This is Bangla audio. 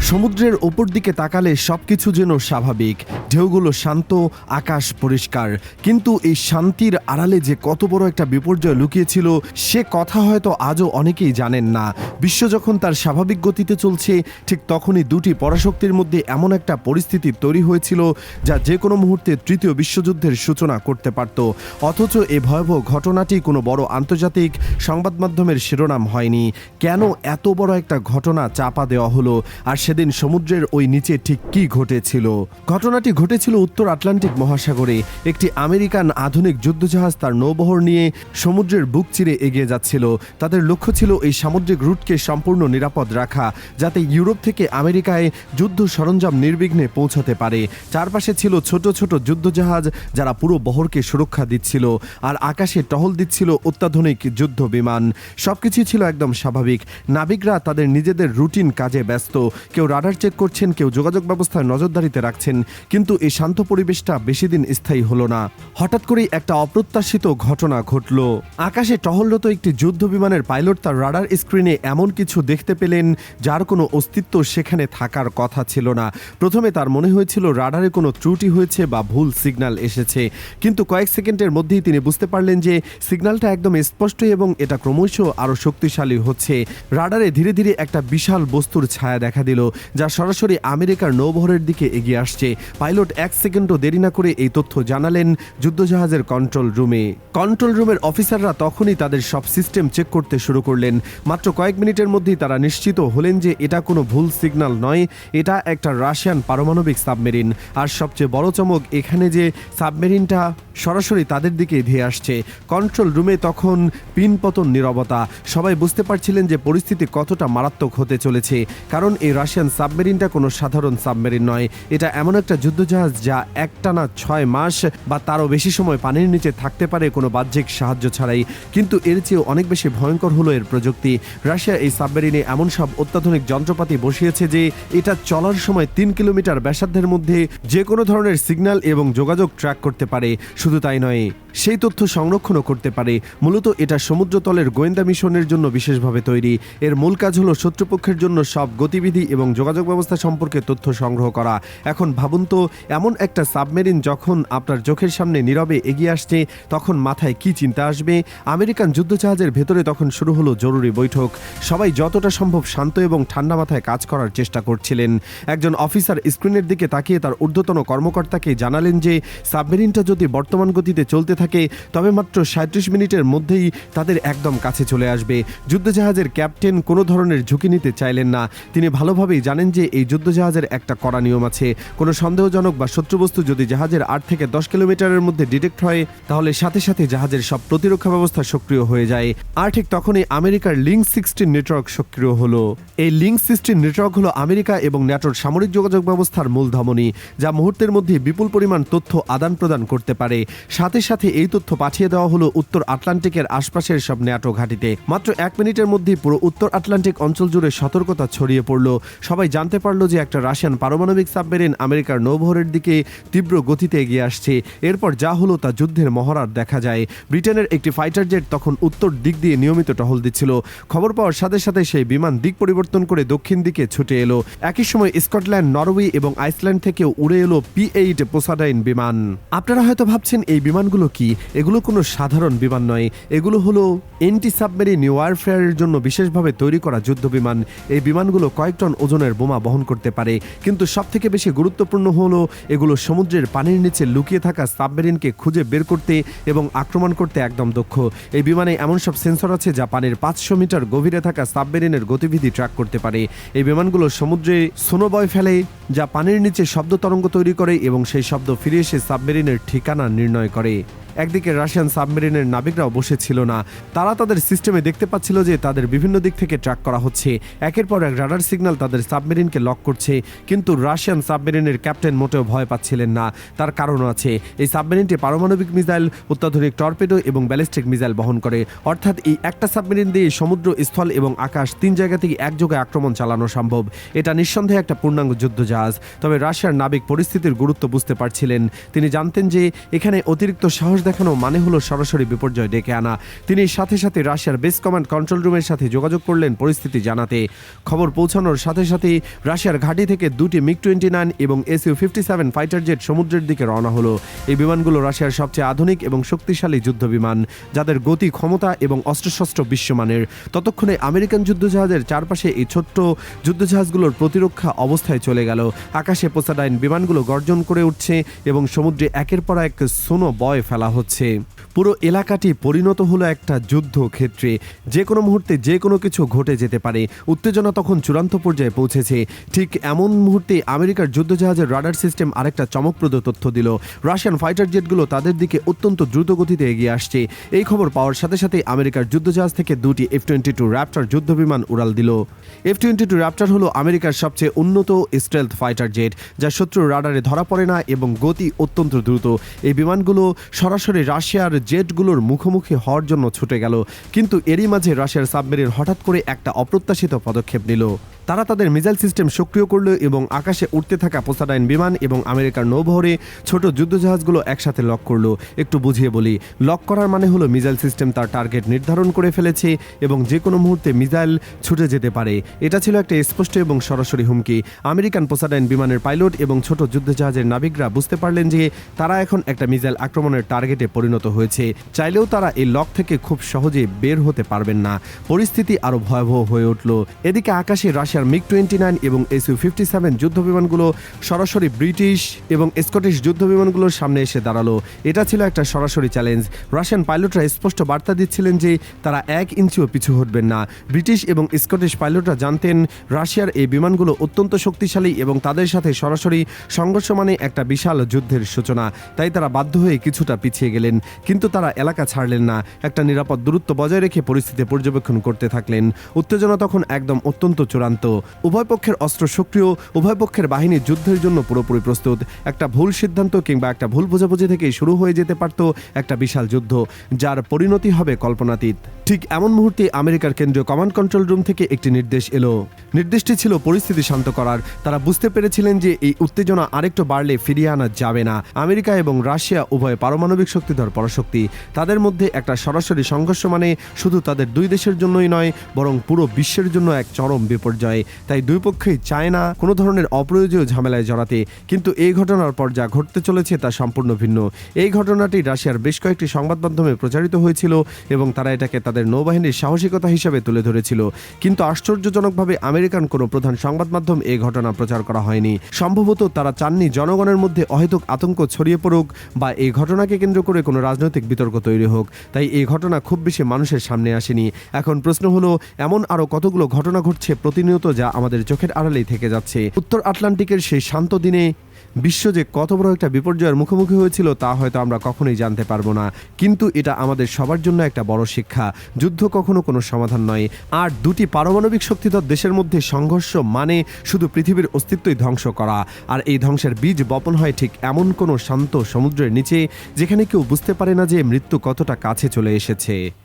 সমুদ্রের ওপর দিকে তাকালে সবকিছু যেন স্বাভাবিক, ঢেউগুলো শান্ত, আকাশ পরিষ্কার। কিন্তু এই শান্তির আড়ালে যে কত বড় একটা বিপর্যয় লুকিয়েছিল সে কথা হয়তো আজও অনেকেই জানেন না। বিশ্ব যখন তার স্বাভাবিক গতিতে চলছে, ঠিক তখনই দুটি পরাশক্তির মধ্যে এমন একটা পরিস্থিতি তৈরি হয়েছিল যা যে কোনো মুহূর্তে তৃতীয় বিশ্বযুদ্ধের সূচনা করতে পারত। অথচ এই ভয়াবহ ঘটনাটি কোনো বড় আন্তর্জাতিক সংবাদ মাধ্যমের শিরোনাম হয়নি। কেন এত বড় একটা ঘটনা চাপা দেওয়া হলো? আর সেদিন সমুদ্রের ওই নিচে ঠিক কি ঘটেছিল? ঘটনাটি ঘটেছিল উত্তর আটলান্টিক মহাসাগরে। একটি আমেরিকান আধুনিক যুদ্ধজাহাজ তার নৌবহর নিয়ে সমুদ্রের বুক চিরে এগিয়ে যাচ্ছিল। তাদের লক্ষ্য ছিল এই সামুদ্রিক রুটকে সম্পূর্ণ নিরাপদ রাখা, যাতে ইউরোপ থেকে আমেরিকায় যুদ্ধ সরঞ্জাম নির্বিঘ্নে পৌঁছাতে পারে। চারপাশে ছিল ছোট ছোট যুদ্ধজাহাজ যারা পুরো বহরকে সুরক্ষা দিচ্ছিল, আর আকাশে টহল দিচ্ছিল অত্যাধুনিক যুদ্ধ বিমান। সবকিছু ছিল একদম স্বাভাবিক। নাবিকরা তাদের নিজেদের রুটিন কাজে ব্যস্ত, কেউ রাডার চেক করছেন, কেউ যোগাযোগ ব্যবস্থায় নজরদারিতে রাখছেন। কিন্তু এই শান্ত পরিবেশটা বেশি দিন স্থায়ী হলো না। হঠাৎ করেই একটা অপ্রত্যাশিত ঘটনা ঘটল। আকাশে টহলরত একটি যুদ্ধ বিমানের পাইলট তার রাডার স্ক্রিনে এমন কিছু দেখতে পেলেন যার কোনো অস্তিত্ব সেখানে থাকার কথা ছিল না। প্রথমে তার মনে হয়েছিল রাডারে কোনো ত্রুটি হয়েছে বা ভুল সিগন্যাল এসেছে, কিন্তু কয়েক সেকেন্ডের মধ্যেই তিনি বুঝতে পারলেন যে সিগন্যালটা একদম স্পষ্ট এবং এটা ক্রমশ আরও শক্তিশালী হচ্ছে। রাডারে ধীরে ধীরে একটা বিশাল বস্তুর ছায়া দেখা দিল যা সরাসরি আমেরিকার নৌবহরের দিকে এগিয়ে আসছে। পাইলট এক সেকেন্ডও দেরি না করে এই তথ্য জানালেন যুদ্ধজাহাজের কন্ট্রোল রুমে। কন্ট্রোল রুমের অফিসাররা তখনই তাদের সব সিস্টেম চেক করতে শুরু করলেন। মাত্র কয়েক মিনিটের মধ্যেই তারা নিশ্চিত হলেন যে এটা কোনো ভুল সিগন্যাল নয়, এটা একটা রাশিয়ান পারমাণবিক সাবমেরিন। আর সবচেয়ে বড় চমক এখানে যে সাবমেরিনটা সরাসরি তাদের দিকে ধেয়ে আসছে। কন্ট্রোল রুমে তখন পিনপতন নীরবতা। সবাই বুঝতে পারছিলেন যে পরিস্থিতি কতটা মারাত্মক হতে চলেছে, কারণ এই রাশিয়ান সাবমেরিনটা কোনো সাধারণ সাবমেরিন নয়। এটা এমন একটা যুদ্ধজাহাজ যা একটানা 6 মাস বা তারও বেশি সময় পানির নিচে থাকতে পারে কোনো বাহ্যিক সাহায্য ছাড়াই। কিন্তু এর চেয়েও অনেক বেশি ভয়ঙ্কর হলো এর প্রযুক্তি। রাশিয়া এই সাবমেরিনে এমন সব অত্যাধুনিক যন্ত্রপাতি বসিয়েছে যে এটা চলার সময় 3 কিলোমিটার ব্যাসার্ধের মধ্যে যে কোনো ধরনের সিগন্যাল এবং যোগাযোগ ট্র্যাক করতে পারে। শুধু তাই নয়, সেই তথ্য সংরক্ষণও করতে পারে। মূলত এটা সমুদ্রতলের গোয়েন্দা মিশনের জন্য বিশেষভাবে তৈরি। এর মূল কাজ হলো শত্রুপক্ষের জন্য সব গতিবিধি এবং যোগাযোগ ব্যবস্থা সম্পর্কে তথ্য সংগ্রহ করা। এখন ভাবুন তো, এমন একটা সাবমেরিন যখন আপনার চোখের সামনে নীরবে এগিয়ে আসছে, তখন মাথায় কি চিন্তা আসবে? আমেরিকান যুদ্ধজাহাজের ভেতরে তখন শুরু হলো জরুরি বৈঠক। সবাই যতটা সম্ভব শান্ত এবং ঠান্ডা মাথায় কাজ করার চেষ্টা করছিলেন। একজন অফিসার স্ক্রিনের দিকে তাকিয়ে তার ঊর্ধ্বতন কর্মকর্তাকে জানালেন যে সাবমেরিনটা যদি বর্তমান গতিতে চলতে থাকে তবে মাত্র 37 মিনিটের মধ্যেই তাদের একদম কাছে চলে আসবে। যুদ্ধজাহাজের ক্যাপ্টেন কোনো ধরনের ঝুঁকি নিতে চাইলেন না। তিনি ভালোভাবেই জানেন যে এই যুদ্ধজাহাজের একটা কড়া নিয়ম আছে। কোনো সন্দেহজনক বা শত্রুবস্তু যদি জাহাজের 8 থেকে 10 কিলোমিটারের মধ্যে ডিটেক্ট হয়, তাহলে সাথে সাথে জাহাজের সব প্রতিরক্ষা ব্যবস্থা সক্রিয় হয়ে যায়। আর ঠিক তখনই আমেরিকার লিঙ্ক 16 নেটওয়ার্ক সক্রিয় হলো। এই লিঙ্ক 16 নেটওয়ার্ক হলো আমেরিকা এবং ন্যাটোর সামরিক যোগাযোগ ব্যবস্থার মূল ধমনী, যা মুহূর্তের মধ্যে বিপুল পরিমাণ তথ্য আদান প্রদান করতে পারে। সাথে সাথে এই তথ্য পাঠিয়ে দেওয়া হলো উত্তর আটলান্টিকের আশপাশের সব ন্যাটো ঘাঁটিতে। মাত্র 1 মিনিটের মধ্যে পুরো উত্তর আটলান্টিক অঞ্চল জুড়ে সতর্কতা ছড়িয়ে পড়ল। সবাই জানতে পারল যে একটা রাশিয়ান পারমাণবিক সাবমেরিন আমেরিকার নৌবহরের দিকে তীব্র গতিতে এগিয়ে আসছে। এরপর যা হলো তা যুদ্ধের মহড়ার দেখা যায়। ব্রিটেনের একটি ফাইটার জেট তখন উত্তর দিক দিয়ে নিয়মিত টহল দিচ্ছিল। খবর পাওয়ার সাথে সাথে সেই বিমান দিক পরিবর্তন করে দক্ষিণ দিকে ছুটে এলো। একই সময় স্কটল্যান্ড, নরওয়ে এবং আইসল্যান্ড থেকেও উড়ে এলো P-8 পোসাডাইন বিমান। আপনারা হয়তো ভাবছেন এই বিমানগুলো কি? এগুলো কোনো সাধারণ বিমান নয়, এগুলো হলো এন্টি সাবমেরিন ওয়ারফেয়ারের জন্য বিশেষভাবে তৈরি করা যুদ্ধ বিমান। এই বিমানগুলো কয়েক টন ওজনের বোমা বহন করতে পারে, কিন্তু সবথেকে বেশি গুরুত্বপূর্ণ হলো এগুলো সমুদ্রের পানির নিচে লুকিয়ে থাকা সাবমেরিনকে খুঁজে বের করতে এবং আক্রমণ করতে একদম দক্ষ। এই বিমানে এমন সব সেন্সর আছে যা পানির 500 মিটার গভীরে থাকা সাবমেরিনের গতিবিধি ট্র্যাক করতে পারে। এই বিমানগুলো সমুদ্রে সোনোবয় ফেলে, যা পানির নিচে শব্দ তরঙ্গ তৈরি করে এবং সেই শব্দ ফিরে এসে সাবমেরিনের ঠিকানা নির্ণয় করে। একদিকে রাশিয়ান সাবমেরিনের নাবিকরাও বসেছিল না। তারা তাদের সিস্টেমে দেখতে পাচ্ছিল যে তাদের বিভিন্ন দিক থেকে ট্র্যাক করা হচ্ছে। একের পর এক রাডার সিগন্যাল তাদের সাবমেরিনকে লক করছে। কিন্তু রাশিয়ান সাবমেরিনের ক্যাপ্টেন মোটেও ভয় পাচ্ছিলেন না। তার কারণও আছে। এই সাবমেরিনটি পারমাণবিক মিসাইল, অত্যাধুনিক টর্পেডো এবং ব্যালিস্টিক মিসাইল বহন করে। অর্থাৎ এই একটা সাবমেরিন দিয়ে সমুদ্র, স্থল এবং আকাশ 3 জায়গা থেকে একযোগে আক্রমণ চালানো সম্ভব। এটা নিঃসন্দেহে একটা পূর্ণাঙ্গ যুদ্ধজাহাজ। তবে রাশিয়ার নাবিক পরিস্থিতির গুরুত্ব বুঝতে পারছিলেন। তিনি জানতেন যে এখানে অতিরিক্ত সাহস দেখানো মানে হলো সরাসরি বিপর্যয় ডেকে আনা। তিনি সাথে সাথে রাশিয়ার বেস কমান্ড কন্ট্রোল রুমের সাথে যোগাযোগ করলেন পরিস্থিতি জানাতে। খবর পৌঁছানোর সাথে সাথেই রাশিয়ার ঘাঁটি থেকে দুটি MiG-29 এবং Su-57 ফাইটার জেট সমুদ্রের দিকে রওনা হলো। এই বিমানগুলো রাশিয়ার সবচেয়ে আধুনিক এবং শক্তিশালী যুদ্ধ বিমান, যাদের গতি, ক্ষমতা এবং অস্ত্রশস্ত্র বিশ্বমানের। ততক্ষণে আমেরিকান যুদ্ধজাহাজের চারপাশে এই ছোট্ট যুদ্ধজাহাজগুলোর প্রতিরক্ষা অবস্থায় চলে গেল। আকাশে পোসাডাইন বিমানগুলো গর্জন করে উঠছে এবং সমুদ্রে একের পর এক সোনো বয় ফেলা হচ্ছে। পুরো এলাকাটি পরিণত হলো একটা যুদ্ধক্ষেত্রে। যে কোনো মুহূর্তে যে কোনো কিছু ঘটে যেতে পারে। উত্তেজনা তখন চূড়ান্ত পর্যায়ে পৌঁছেছে। ঠিক এমন মুহূর্তে আমেরিকার যুদ্ধজাহাজের রাডার সিস্টেম আরেকটা চমকপ্রদ তথ্য দিল। রাশিয়ান ফাইটার জেটগুলো তাদের দিকে অত্যন্ত দ্রুত গতিতে এগিয়ে আসছে। এই খবর পাওয়ার সাথে সাথে আমেরিকার যুদ্ধজাহাজ থেকে দুটি F-22 র্যাপটার যুদ্ধবিমান উড়াল দিল। F-22 র্যাপটার হলো আমেরিকার সবচেয়ে উন্নত স্টেলথ ফাইটার জেট, যা শত্রুর রাডারে ধরা পড়ে না এবং গতি অত্যন্ত দ্রুত। এই বিমানগুলো সরাসরি রাশিয়ার জেটগুলোর মুখোমুখি হওয়ার জন্য ছুটে গেল, কিন্তু এরই মাঝে রাশিয়ার সাবমেরিন হঠাৎ করে একটা অপ্রত্যাশিত পদক্ষেপ নিল। তারা তাদের মিসাইল সিস্টেম সক্রিয় করল এবং আকাশে উঠতে থাকা পোসাডাইন বিমান এবং আমেরিকার নৌবহরে ছোট যুদ্ধজাহাজগুলো একসাথে লক করলো। একটু বুঝিয়ে বলি, লক করার মানে হলো মিসাইল সিস্টেম তার টার্গেট নির্ধারণ করে ফেলেছে এবং যে কোনো মুহূর্তে মিসাইল ছুটে যেতে পারে। এটা ছিল একটা স্পষ্ট এবং সরাসরি হুমকি। আমেরিকান পোসাডাইন বিমানের পাইলট এবং ছোট যুদ্ধজাহাজের নাবিকরা বুঝতে পারলেন যে তারা এখন একটা মিসাইল আক্রমণের টার্গেটে পরিণত হয়েছে। চাইলেও তারা এই লক থেকে খুব সহজে বের হতে পারবেন না। পরিস্থিতি আরো ভয়াবহ হয়ে উঠল। এদিকে আকাশে রাশিয়ার MiG-29 এবং Su-57 যুদ্ধবিমানগুলো সরাসরি ব্রিটিশ এবং স্কটিশ যুদ্ধবিমানগুলোর সামনে এসে দাঁড়ালো। এটা ছিল একটা সরাসরি চ্যালেঞ্জ। রাশিয়ান পাইলটরা স্পষ্ট বার্তা দিচ্ছিলেন যে তারা 1 ইঞ্চিও পিছু হটবেন না। ব্রিটিশ এবং স্কটিশ পাইলটরা জানতেন রাশিয়ার এই বিমানগুলো অত্যন্ত শক্তিশালী এবং তাদের সাথে সরাসরি সংঘর্ষ মানে একটা বিশাল যুদ্ধের সূচনা। তাই তারা বাধ্য হয়ে কিছুটা পিছিয়ে গেলেন, কিন্তু তারা এলাকা ছাড়লেন না। একটা নিরাপদ দূরত্ব বজায় রেখে পরিস্থিতি পর্যবেক্ষণ করতে থাকলেন। উত্তেজনা তখন একদম অত্যন্ত চূড়ান্ত। উভয় পক্ষের অস্ত্র সক্রিয়, উভয় পক্ষের বাহিনী যুদ্ধের জন্য পুরোপুরি প্রস্তুত। একটা ভুল সিদ্ধান্ত কিংবা একটা ভুল বোঝাবুঝি থেকে শুরু হয়ে যেতে পারত একটা বিশাল যুদ্ধ, যার পরিণতি হবে কল্পনাতীত। ঠিক এমন মুহূর্তে আমেরিকার কেন্দ্রীয় কমান্ড কন্ট্রোল রুম থেকে একটি নির্দেশ এলো। নির্দেশটি ছিল পরিস্থিতি শান্ত করার। তারা বুঝতে পেরেছিলেন যে এই উত্তেজনা আরেকটু বাড়লে ফিরিয়ে আনা যাবে না। আমেরিকা এবং রাশিয়া উভয় পারমাণবিক শক্তিধর পরাশক্তি। তাদের মধ্যে একটা সরাসরি সংঘর্ষ মানে শুধু তাদের দুই দেশের জন্যই নয়, বরং পুরো বিশ্বের জন্য এক চরম বিপর্যয়। তাই দুই পক্ষই চায় না কোনো ধরনের অপ্রয়োজনীয় ঝামেলায় জড়াতে। কিন্তু এই ঘটনার পর যা ঘটতে চলেছে তা সম্পূর্ণ ভিন্ন। এই ঘটনাটি রাশিয়ার বেশ কয়েকটি সংবাদ মাধ্যমে প্রচারিত হয়েছিল এবং তারা এটাকে তাদের নৌবাহিনীর সাহসিকতা হিসেবে তুলে ধরেছিল। কিন্তু আশ্চর্যজনকভাবে আমেরিকান কোনো প্রধান সংবাদ মাধ্যম এই ঘটনা প্রচার করা হয়নি। সম্ভবত তারা চাননি জনগণের মধ্যে অহেতুক আতঙ্ক ছড়িয়ে পড়ুক বা এই ঘটনাকে কেন্দ্র করে কোনো রাজনৈতিক বিতর্ক তৈরি হোক। তাই এই ঘটনা খুব বেশি মানুষের সামনে আসেনি। এখন প্রশ্ন হলো, এমন আরও কতগুলো ঘটনা ঘটছে প্রতিনিয়ত যা আমাদের চোখের আড়ালেই থেকে যাচ্ছে। উত্তর আটলান্টিকের সেই শান্ত দিনে বিশ্ব যে কত বড় একটা বিপর্যয়ের মুখোমুখি হয়েছিল তা হয়তো আমরা কখনোই জানতে পারবো না। কিন্তু এটা আমাদের সবার জন্য একটা বড় শিক্ষা। যুদ্ধ কখনো কোনো সমাধান নয়। আর দুটি পারমাণবিক শক্তিধর দেশের মধ্যে সংঘর্ষ মানে শুধু পৃথিবীর অস্তিত্বই ধ্বংস করা। আর এই ধ্বংসের বীজ বপন হয় ঠিক এমন কোনো শান্ত সমুদ্রের নিচে, যেখানে কেউ বুঝতে পারে না যে মৃত্যু কতটা কাছে চলে এসেছে।